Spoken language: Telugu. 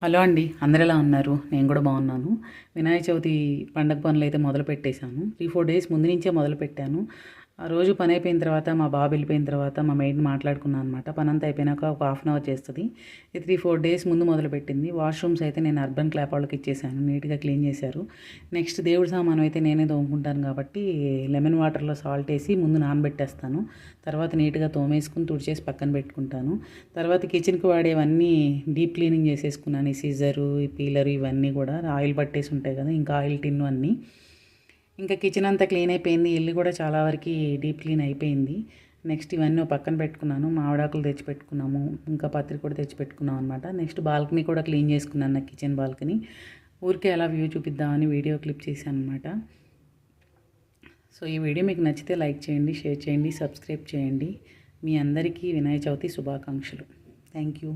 హలో అండి, అందరు ఎలా ఉన్నారు? నేను కూడా బాగున్నాను. వినాయక చవితి పండగ పనులు అయితే మొదలు పెట్టేశాను. 3-4 డేస్ ముందు నుంచే మొదలుపెట్టాను. ఆ రోజు పని అయిపోయిన తర్వాత మా బాబు వెళ్ళిపోయిన తర్వాత మా మెయిడ్ని మాట్లాడుకున్నాను అనమాట. పని అంతా అయిపోయినాక ఒక హాఫ్ అన్ అవర్ చేస్తుంది. ఇది 3-4 డేస్ ముందు మొదలుపెట్టింది. వాష్రూమ్స్ అయితే నేను అర్బన్ క్లాప్ వాళ్ళకి ఇచ్చేసాను, నీట్గా క్లీన్ చేశారు. నెక్స్ట్ దేవుడి సామాను అయితే నేనే తోముకుంటాను కాబట్టి లెమన్ వాటర్లో సాల్ట్ వేసి ముందు నానబెట్టేస్తాను. తర్వాత నీట్గా తోమేసుకుని తుడిచేసి పక్కన పెట్టుకుంటాను. తర్వాత కిచెన్కి వాడేవన్నీ డీప్ క్లీనింగ్ చేసేసుకున్నాను. ఈ సీజరు, ఈ పీలరు, ఇవన్నీ కూడా ఆయిల్ పట్టేసి ఉంటాయి కదా, ఇంకా ఆయిల్ టిన్ను అన్నీ. ఇంకా కిచెన్ అంతా క్లీన్ అయిపోయింది. ఇల్లు కూడా చాలా వరకు డీప్ క్లీన్ అయిపోయింది. నెక్స్ట్ ఇవన్నీ పక్కన పెట్టుకున్నాను. మామిడాకులు తెచ్చిపెట్టుకున్నాము, ఇంకా పత్రి కూడా తెచ్చిపెట్టుకున్నాం అనమాట. నెక్స్ట్ బాల్కనీ కూడా క్లీన్ చేసుకున్నాను, నా కిచెన్ బాల్కనీ. ఊరికే అలా వ్యూ చూపిద్దామని వీడియో క్లిప్ చేశాను అనమాట. సో ఈ వీడియో మీకు నచ్చితే లైక్ చేయండి, షేర్ చేయండి, సబ్స్క్రైబ్ చేయండి. మీ అందరికీ వినాయక చవితి శుభాకాంక్షలు. Thank you.